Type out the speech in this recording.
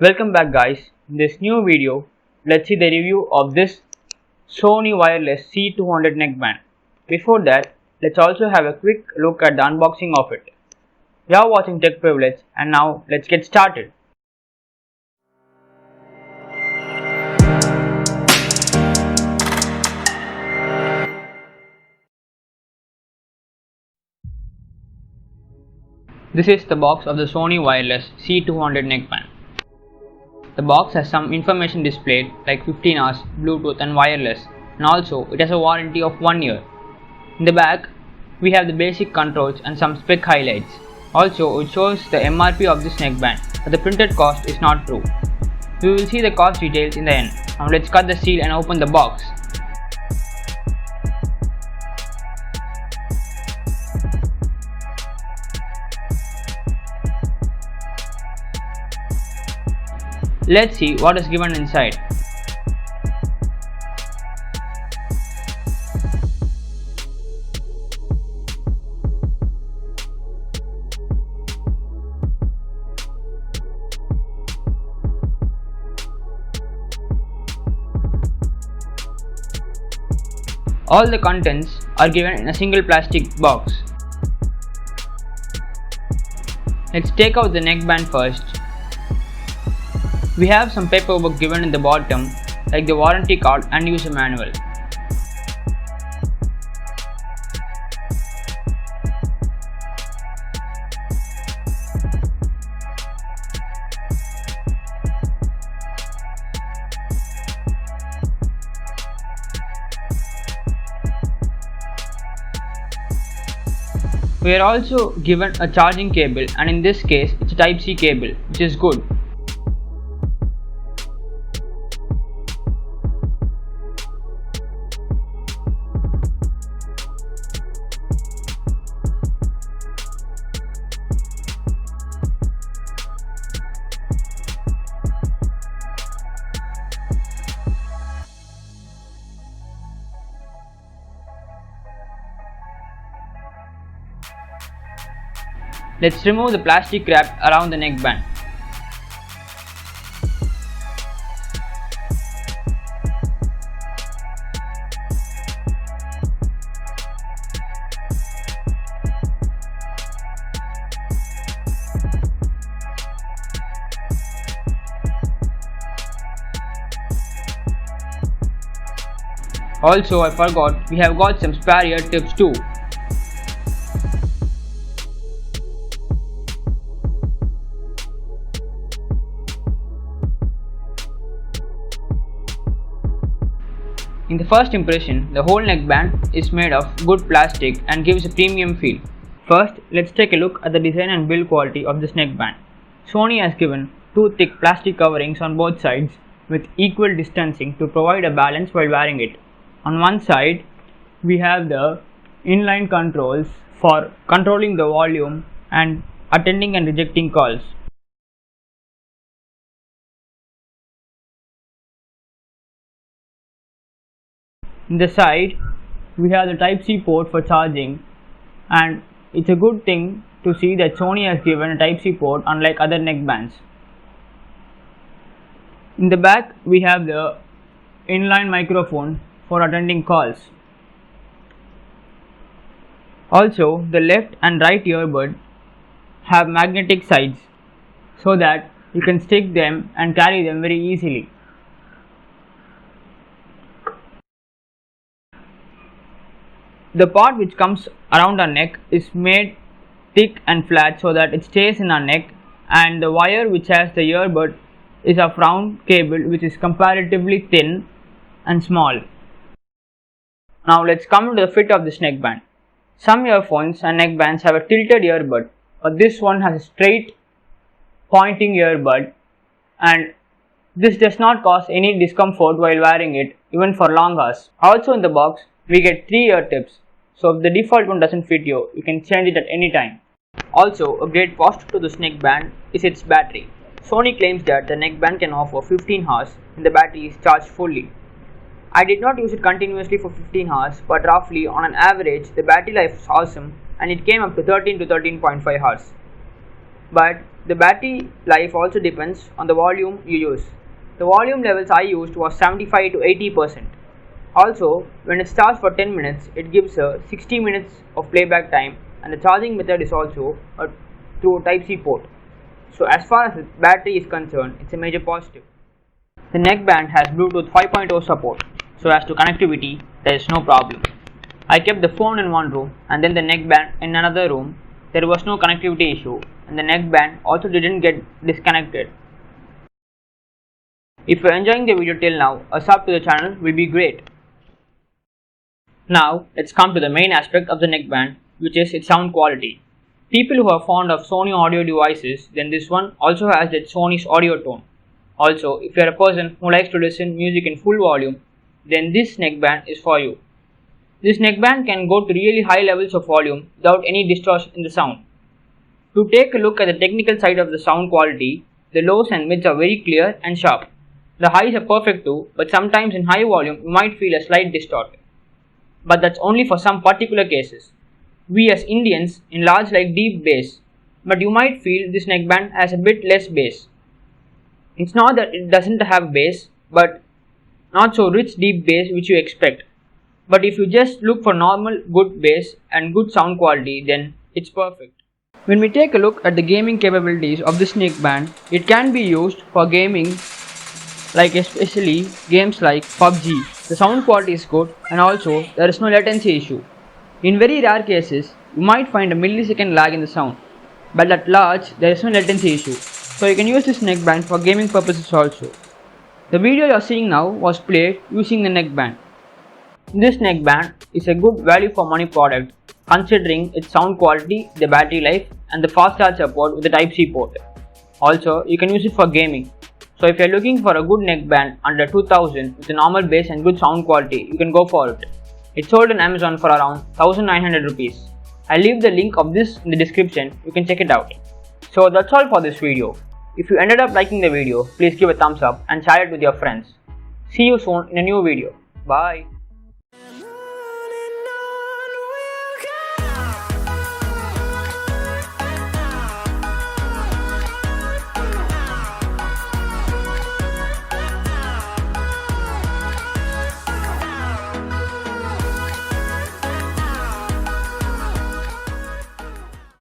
Welcome back guys. In this new video, let's see the review of this Sony wireless C200 neckband. Before that, let's also have a quick look at the unboxing of it. You are watching Tech Privilege and now let's get started. This is the box of the Sony wireless C200 neckband. The box has some information displayed like 15 hours, Bluetooth and wireless, and also it has a warranty of 1 year. In the back, we have the basic controls and some spec highlights. Also, it shows the MRP of this neckband, but the printed cost is not true. We will see the cost details in the end. Now let's cut the seal and open the box. Let's see what is given inside. All the contents are given in a single plastic box. Let's take out the neckband first. We have some paperwork given in the bottom like the warranty card and user manual. We are also given a charging cable, and in this case it's a Type-C cable, which is good. Let's remove the plastic wrap around the neckband. Also, I forgot, we have got some spare ear tips too. In the first impression, the whole neckband is made of good plastic and gives a premium feel. First, let's take a look at the design and build quality of this neckband. Sony has given two thick plastic coverings on both sides with equal distancing to provide a balance while wearing it. On one side, we have the inline controls for controlling the volume and attending and rejecting calls. In the side, we have the Type-C port for charging, and it's a good thing to see that Sony has given a Type-C port unlike other neckbands. In the back, we have the inline microphone for attending calls. Also, the left and right earbud have magnetic sides so that you can stick them and carry them very easily. The part which comes around our neck is made thick and flat so that it stays in our neck, and the wire which has the earbud is a round cable which is comparatively thin and small. Now let's come to the fit of this neckband. Some earphones and neckbands have a tilted earbud, but this one has a straight pointing earbud, and this does not cause any discomfort while wearing it even for long hours. Also in the box, we get 3 ear tips, so if the default one doesn't fit you, you can change it at any time. Also, a great positive to this neckband is its battery. Sony claims that the neckband can offer 15 hours when the battery is charged fully. I did not use it continuously for 15 hours, but roughly on an average the battery life is awesome and it came up to 13 to 13.5 hours. But The battery life also depends on the volume you use. The volume levels I used was 75 to 80%. Also, when it starts for 10 minutes, it gives a 60 minutes of playback time, and the charging method is also through a Type-C port. So as far as the battery is concerned, it's a major positive. The neckband has Bluetooth 5.0 support, so as to connectivity, there is no problem. I kept the phone in one room and then the neckband in another room. There was no connectivity issue, and the neckband also didn't get disconnected. If you are enjoying the video till now, a sub to the channel will be great. Now let's come to the main aspect of the neckband, which is its sound quality. People who are fond of Sony audio devices, then this one also has that Sony's audio tone. Also, if you are a person who likes to listen music in full volume, then this neckband is for you. This neckband can go to really high levels of volume without any distortion in the sound. To take a look at the technical side of the sound quality, the lows and mids are very clear and sharp. The highs are perfect too, but sometimes in high volume you might feel a slight distort. But that's only for some particular cases. We as Indians in large like deep bass, but you might feel this neckband has a bit less bass. It's not that it doesn't have bass, but not so rich deep bass which you expect. But if you just look for normal good bass and good sound quality, then it's perfect. When we take a look at the gaming capabilities of this neckband, it can be used for gaming, like especially games like PUBG. The sound quality is good, and also there is no latency issue. In very rare cases, you might find a millisecond lag in the sound, but at large there is no latency issue, so you can use this neckband for gaming purposes also. The video you are seeing now was played using the neckband. This neckband is a good value for money product considering its sound quality, the battery life, and the fast charge support with the Type-C port. Also, you can use it for gaming. So if you are looking for a good neckband under 2000 with a normal bass and good sound quality, you can go for it. It's sold on Amazon for around 1900 rupees. I'll leave the link of this in the description, you can check it out. So that's all for this video. If you ended up liking the video, please give a thumbs up and share it with your friends. See you soon in a new video. Bye.